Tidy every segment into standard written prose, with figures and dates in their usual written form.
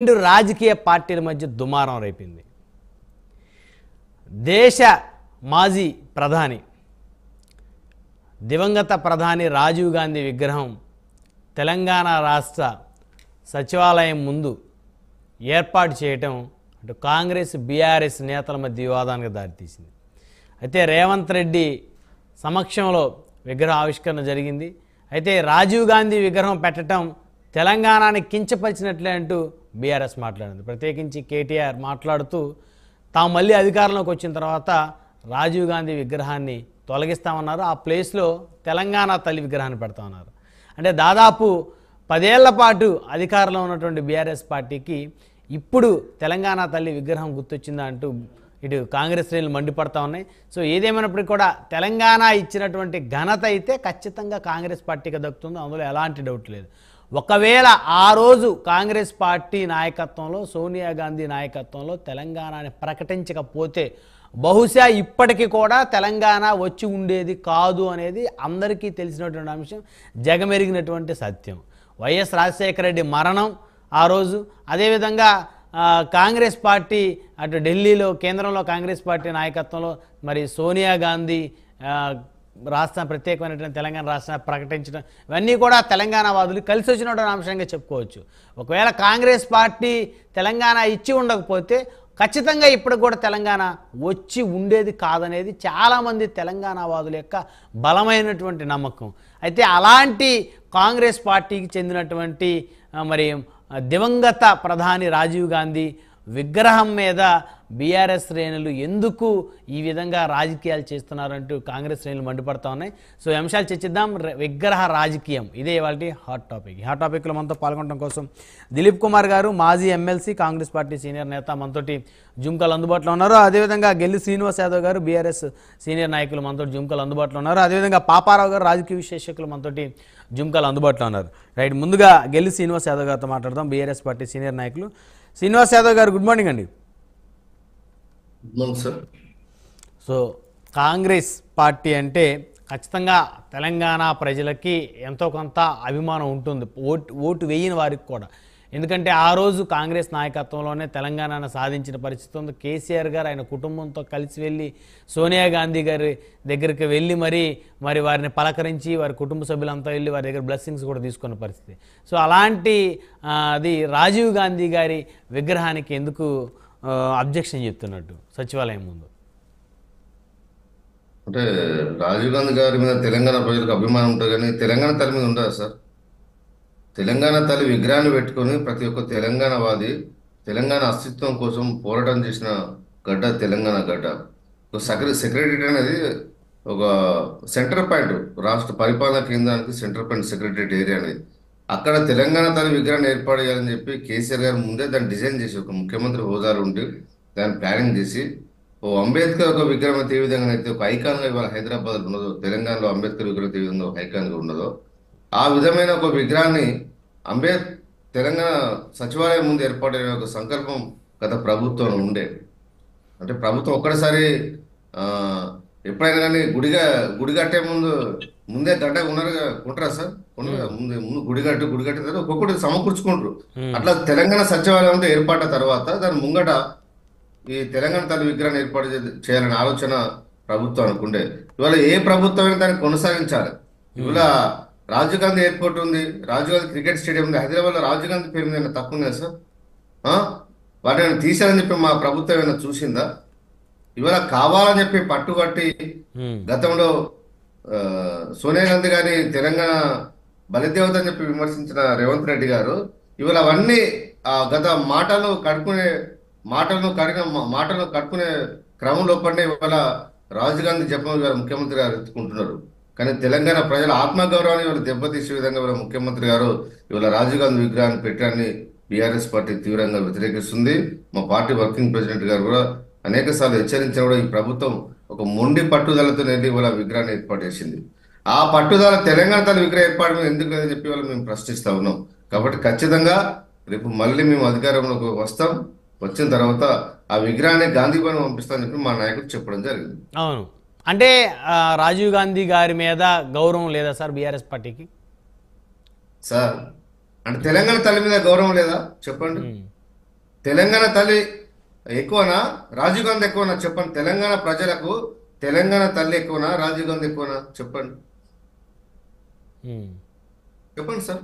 రెండు రాజకీయ పార్టీల మధ్య దుమారం రేపింది. దేశ మాజీ ప్రధాని దివంగత ప్రధాని రాజీవ్ గాంధీ విగ్రహం తెలంగాణ రాష్ట్ర సచివాలయం ముందు ఏర్పాటు చేయటం అటు కాంగ్రెస్ బీఆర్ఎస్ నేతల మధ్య వివాదానికి దారితీసింది. అయితే రేవంత్ రెడ్డి సమక్షంలో విగ్రహ ఆవిష్కరణ జరిగింది. అయితే రాజీవ్ గాంధీ విగ్రహం పెట్టడం తెలంగాణని కించపరిచినట్లే అంటూ బీఆర్ఎస్ మాట్లాడింది. ప్రత్యేకించి కేటీఆర్ మాట్లాడుతూ తాము మళ్ళీ అధికారంలోకి వచ్చిన తర్వాత రాజీవ్ గాంధీ విగ్రహాన్ని తొలగిస్తామన్నారు, ఆ ప్లేస్లో తెలంగాణ తల్లి విగ్రహాన్ని పెడతామన్నారు. అంటే దాదాపు 10 ఏళ్ల పాటు అధికారంలో ఉన్నటువంటి బీఆర్ఎస్ పార్టీకి ఇప్పుడు తెలంగాణ తల్లి విగ్రహం గుర్తొచ్చిందా అంటూ ఇటు కాంగ్రెస్ శ్రేణులు మండిపడతా ఉన్నాయి. సో ఏదేమైనప్పటికీ కూడా తెలంగాణ ఇచ్చినటువంటి ఘనత అయితే ఖచ్చితంగా కాంగ్రెస్ పార్టీకి దక్కుతుంది, అందులో ఎలాంటి డౌట్ లేదు. ఒకవేళ ఆ రోజు కాంగ్రెస్ పార్టీ నాయకత్వంలో సోనియా గాంధీ నాయకత్వంలో తెలంగాణని ప్రకటించకపోతే బహుశా ఇప్పటికీ కూడా తెలంగాణ వచ్చి ఉండేది కాదు అనేది అందరికీ తెలిసినటువంటి అంశం, జగమెరిగినటువంటి సత్యం. వైఎస్ రాజశేఖర రెడ్డి మరణం ఆ రోజు, అదేవిధంగా కాంగ్రెస్ పార్టీ అటు ఢిల్లీలో కేంద్రంలో కాంగ్రెస్ పార్టీ నాయకత్వంలో మరి సోనియా గాంధీ రాష్ట్రం ప్రత్యేకమైనటువంటి తెలంగాణ రాష్ట్రాన్ని ప్రకటించడం, ఇవన్నీ కూడా తెలంగాణ వాదులు కలిసి వచ్చినటువంటి అంశంగా చెప్పుకోవచ్చు. ఒకవేళ కాంగ్రెస్ పార్టీ తెలంగాణ ఇచ్చి ఉండకపోతే ఖచ్చితంగా ఇప్పుడు కూడా తెలంగాణ వచ్చి ఉండేది కాదనేది చాలామంది తెలంగాణ వాదుల యొక్క బలమైనటువంటి నమ్మకం. అయితే అలాంటి కాంగ్రెస్ పార్టీకి చెందినటువంటి మరి దివంగత ప్రధాని రాజీవ్ గాంధీ విగ్రహం మీద బీఆర్ఎస్ శ్రేణులు ఎందుకు ఈ విధంగా రాజకీయాలు చేస్తున్నారంటూ కాంగ్రెస్ శ్రేణులు మండిపడతా ఉన్నాయి. సో అంశాలు చర్చిద్దాం. విగ్రహ రాజకీయం ఇదే ఇవాళ హాట్ టాపిక్. ఈ హాట్ టాపిక్లో మనతో పాల్గొనడం కోసం దిలీప్ కుమార్ గారు, మాజీ ఎమ్మెల్సీ, కాంగ్రెస్ పార్టీ సీనియర్ నేత, మనతోటి జుమ్కల్ అందుబాటులో ఉన్నారు. అదేవిధంగా గెల్లి శ్రీనివాస్ యాదవ్ గారు, బీఆర్ఎస్ సీనియర్ నాయకులు మనతోటి జుమ్కల్ అందుబాటులో ఉన్నారు. అదేవిధంగా పాపారావు గారు, రాజకీయ విశ్లేషకులు మనతోటి జుమ్కల్ అందుబాటులో ఉన్నారు. రైట్, ముందుగా గెల్లి శ్రీనివాస్ యాదవ్ గారితో మాట్లాడదాం, బీఆర్ఎస్ పార్టీ సీనియర్ నాయకులు. శ్రీనివాస్ యాదవ్ గారు, గుడ్ మార్నింగ్ అండి. సో కాంగ్రెస్ పార్టీ అంటే ఖచ్చితంగా తెలంగాణ ప్రజలకి ఎంతో కొంత అభిమానం ఉంటుంది, ఓటు వేయని వారికి కూడా. ఎందుకంటే ఆ రోజు కాంగ్రెస్ నాయకత్వంలోనే తెలంగాణను సాధించిన పరిస్థితి ఉంది. కేసీఆర్ గారు ఆయన కుటుంబంతో కలిసి వెళ్ళి సోనియా గాంధీ గారి దగ్గరికి వెళ్ళి మరి వారిని పలకరించి వారి కుటుంబ సభ్యులంతా వెళ్ళి వారి దగ్గర బ్లెస్సింగ్స్ కూడా తీసుకున్న పరిస్థితి. సో అలాంటి అది రాజీవ్ గాంధీ గారి విగ్రహానికి ఎందుకు అబ్జెక్షన్ చెప్తున్నట్టు సచివాలయం ముందు? అంటే రాజీవ్ గాంధీ గారి మీద తెలంగాణ ప్రజలకు అభిమానం ఉంటుంది, కానీ తెలంగాణ తల్లి మీద ఉండదు సార్. తెలంగాణ తల్లి విగ్రహాన్ని పెట్టుకొని ప్రతి ఒక్క తెలంగాణవాది తెలంగాణ అస్తిత్వం కోసం పోరాటం చేసిన గడ్డ తెలంగాణ గడ్డ. సెక్రటరీ అనేది ఒక సెంటర్ పాయింట్, రాష్ట్ర పరిపాలనా కేంద్రానికి సెంటర్ పాయింట్ సెక్రటరీ ఏరియా అనేది. అక్కడ తెలంగాణ తల్లి విగ్రహాన్ని ఏర్పాటు చేయాలని చెప్పి కేసీఆర్ గారు ముందే దాన్ని డిజైన్ చేసి ఒక ముఖ్యమంత్రి హోదాలో ఉండి దాన్ని ప్లానింగ్ చేసి, ఓ అంబేద్కర్ ఒక విగ్రహం అయితే ఏ విధంగా అయితే ఒక ఐకాన్గా ఇవాళ హైదరాబాద్ ఉన్నదో, తెలంగాణలో అంబేద్కర్ విగ్రహం ఏ విధంగా ఒక ఐకాన్గా ఉన్నదో, ఆ విధమైన ఒక విగ్రహాన్ని తెలంగాణ సచివాలయం ముందు ఏర్పాటైన ఒక సంకల్పం గత ప్రభుత్వం ఉండే. అంటే ప్రభుత్వం ఒక్కసారి ఎప్పుడైనా కానీ గుడి కట్టే ముందే గడ్డ కొంటారా సార్? ముందు గుడి కట్టే తర్వాత ఒక్కొక్కటి సమకూర్చుకుంటారు. అట్లా తెలంగాణ సచివాలయం ఏర్పాట తర్వాత దాని ముంగట ఈ తెలంగాణ తల్లి విగ్రహాన్ని ఏర్పాటు చేయాలనే ఆలోచన ప్రభుత్వం అనుకుంటే, ఇవాళ ఏ ప్రభుత్వం దాన్ని కొనసాగించాలి. ఇవాళ రాజీవ్ గాంధీ ఎయిర్పోర్ట్ ఉంది, రాజీవ్ గాంధీ క్రికెట్ స్టేడియం ఉంది, హైదరాబాద్లో రాజీవ్ గాంధీ పేరు మీద తక్కువ ఉందా సార్? వాటిని తీశారని చెప్పి మా ప్రభుత్వం ఏమైనా చూసిందా? ఇవాళ కావాలని చెప్పి పట్టుబట్టి గతంలో సోనియా గాంధీ గారి తెలంగాణ బలిదేవత అని చెప్పి విమర్శించిన రేవంత్ రెడ్డి గారు ఇవాళ అవన్నీ గత మాటలు కట్టుకునే క్రమంలో పడిన ఇవాళ రాజీవ్ గాంధీ జపం గారు ముఖ్యమంత్రి గారు ఎత్తుకుంటున్నారు. కానీ తెలంగాణ ప్రజల ఆత్మగౌరవాన్ని ఇవాళ దెబ్బతీసే విధంగా ఇవాళ ముఖ్యమంత్రి గారు ఇవాళ రాజీవ్ గాంధీ విగ్రహాన్ని పెట్టడాన్ని బీఆర్ఎస్ పార్టీ తీవ్రంగా వ్యతిరేకిస్తుంది. మా పార్టీ వర్కింగ్ ప్రెసిడెంట్ గారు కూడా అనేక సార్లు హెచ్చరించిన కూడా ఈ ప్రభుత్వం ఒక మొండి పట్టుదలతో ఇవాళ విగ్రహాన్ని ఏర్పాటు చేసింది. ఆ పట్టుదల తెలంగాణ తల్లి విగ్రహం ఏర్పాటు మీద ఎందుకు లేదని చెప్పి వాళ్ళు మేము ప్రశ్నిస్తా ఉన్నాం. కాబట్టి ఖచ్చితంగా రేపు మళ్ళీ మేము అధికారంలోకి వస్తాం, వచ్చిన తర్వాత ఆ విగ్రహాన్ని గాంధీ భవన్ పంపిస్తామని చెప్పి మా నాయకుడు చెప్పడం జరిగింది. అవును, అంటే రాజీవ్ గాంధీ గారి మీద గౌరవం లేదా సార్ బీఆర్ఎస్ పార్టీకి? సార్ అంటే తెలంగాణ తల్లి మీద గౌరవం లేదా చెప్పండి? తెలంగాణ తల్లి ఎక్కువనా రాజీవ్ గాంధీ ఎక్కువనా చెప్పండి. తెలంగాణ ప్రజలకు తెలంగాణ తల్లి ఎక్కువనా రాజీవ్ గాంధీ ఎక్కువనా చెప్పండి. ఉమ్, చెప్పండి సార్,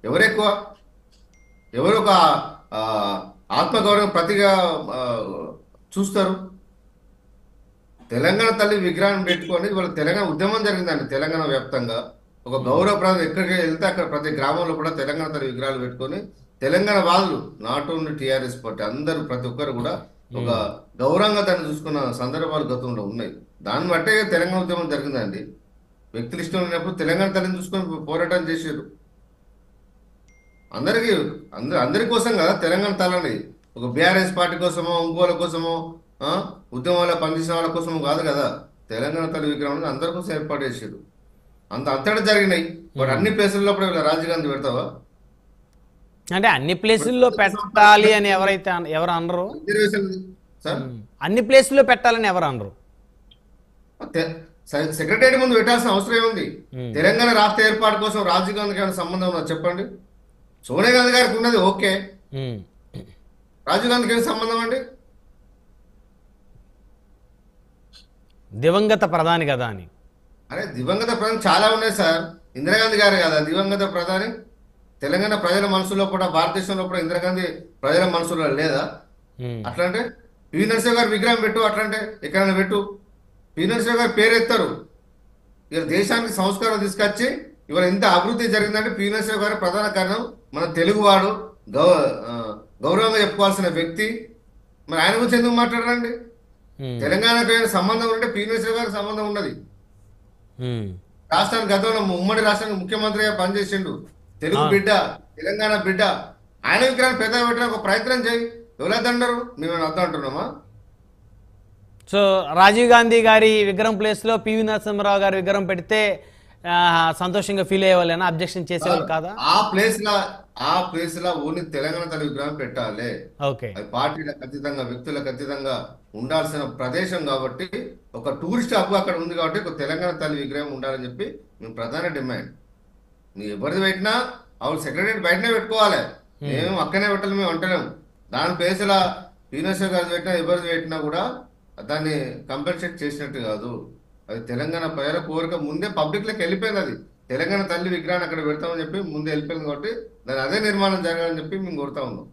ఎవరు ఎక్కువ? ఎవరు ఒక ఆ, ఆత్మగౌరవం ప్రతిగా ఆ, చూస్తారు? తెలంగాణ తల్లి విగ్రహం పెట్టుకొని ఇవాళ తెలంగాణ ఉద్యమం జరిగిందండి తెలంగాణ వ్యాప్తంగా. ఒక గౌరవప్రదం ఎక్కడికి వెళ్తే అక్కడ ప్రతి గ్రామంలో కూడా తెలంగాణ తల్లి విగ్రహాలు పెట్టుకొని తెలంగాణ వాళ్ళు నాట్ ఓన్లీ టీఆర్ఎస్ పార్టీ అందరూ ప్రతి ఒక్కరు కూడా ఒక ఉమ్, గౌరవంగా దాన్ని చూసుకున్న సందర్భాలు గతంలో ఉన్నాయి. దాన్ని బట్టే తెలంగాణ ఉద్యమం జరిగిందండి. వ్యక్తులు ఇష్టం లేనప్పుడు తెలంగాణ తల్లిని చూసుకొని పోరాటం చేశారు. అందరికీ అందరి కోసం కదా తెలంగాణ తల్లని. ఒక బీఆర్ఎస్ పార్టీ కోసమో ఇంకోళ్ళ కోసమో ఆ, ఉద్యమంలో పనిచేసిన వాళ్ళ కోసమో కాదు కదా. తెలంగాణ తల్లి విగ్రహం అందరి కోసం ఏర్పాటు చేశారు. అంతటా జరిగినాయి. బట్ అన్ని ప్లేసుల్లో కూడా వీళ్ళ రాజీవ్ గాంధీ పెడతావా? అంటే అన్ని ప్లేసుల్లో పెట్టాలి అని ఎవరు అనరు. రిజర్వేషన్ సార్, అన్ని ప్లేసుల్లో పెట్టాలని ఎవరు అనరు. సెక్రటరీ ముందు పెట్టాల్సిన అవసరం ఏముంది? ఉమ్, తెలంగాణ రాష్ట్ర ఏర్పాటు కోసం రాజీవ్ గాంధీకి ఏమైనా సంబంధం ఉన్నది చెప్పండి. సోనియా గాంధీ గారికి ఉన్నది ఓకే, ఉమ్, రాజీవ్ గాంధీకి ఏం సంబంధం అండి? దివంగత ప్రధాని కదా అని. అరే దివంగత ప్రధాని చాలా ఉన్నాయి సార్. ఇందిరాగాంధీ గారు కదా దివంగత ప్రధాని. తెలంగాణ ప్రజల మనసులో కూడా భారతదేశంలో కూడా ఇందిరాగాంధీ ప్రజల మనసులో లేదా? ఉమ్, అట్లంటే పివి నరసింహ గారు విగ్రహం పెట్టు, అట్లంటే ఎక్కడైనా పెట్టు. పివి నరసింహ గారు పేరు ఎత్తారు. ఇవాళ దేశానికి సంస్కారం తీసుకొచ్చి ఇవాళ ఇంత అభివృద్ధి జరిగిందంటే పివి నరసింహ గారు ప్రధాన కారణం. మన తెలుగువాడు గౌ ఆ, గౌరవంగా చెప్పుకోవాల్సిన వ్యక్తి. మరి ఆయన గురించి ఎందుకు మాట్లాడరండి? ఉమ్, తెలంగాణకు ఏమైనా సంబంధం ఉంటే పివి నరసింహ గారికి సంబంధం ఉన్నది. ఉమ్, రాష్ట్రానికి గతంలో ఉమ్మడి రాష్ట్రానికి ముఖ్యమంత్రిగా పనిచేసిండు. తెలుగు బిడ్డ, తెలంగాణ బిడ్డ. ఆయన విగ్రహాన్ని పెద్దగా పెట్టడానికి ఒక ప్రయత్నం చేయి. ఎవరైతే మేము అర్థం అంటున్నామా? సో రాజీవ్ గాంధీ గారి విగ్రహం ప్లేస్లో పివి నరసింహారావు గారి విగ్రహం పెడితే సంతోషంగా ఫీల్ అయ్యేవాళ్ళైనా, అబ్జెక్షన్ చేసేవాళ్ళు కాదా? ఆ ప్లేస్ లా ఓన్లీ తెలంగాణ తల్లి విగ్రహం పెట్టాలి. ఓకే. అది పార్టీలకు అతీతంగా వ్యక్తులకు అతీతంగా ఉండాల్సిన ప్రదేశం కాబట్టి, ఒక టూరిస్ట్ హబ్ అక్కడ ఉంది కాబట్టి ఒక తెలంగాణ తల్లి విగ్రహం ఉండాలని చెప్పి మేము ప్రధాన డిమాండ్. నువ్వు ఎవరిది పెట్టినా అవును సెక్రటరీ బయటనే పెట్టుకోవాలి. మేము అక్కనే పెట్టాలి మేము అంటలేము. దాని ప్లేస్లా పీనర్స్ గారు పెట్టినా ఎవరిది పెట్టినా కూడా దాన్ని కంపెన్సేట్ చేసినట్టు కాదు. అది తెలంగాణ ప్రజల కోరిక ముందే పబ్లిక్లోకి వెళ్ళిపోయింది. అది తెలంగాణ తల్లి విగ్రహాన్ని అక్కడ పెడతామని చెప్పి ముందే వెళ్ళిపోయింది కాబట్టి దాని అదే నిర్మాణం జరగాలని చెప్పి మేము కోరుతా ఉన్నాం.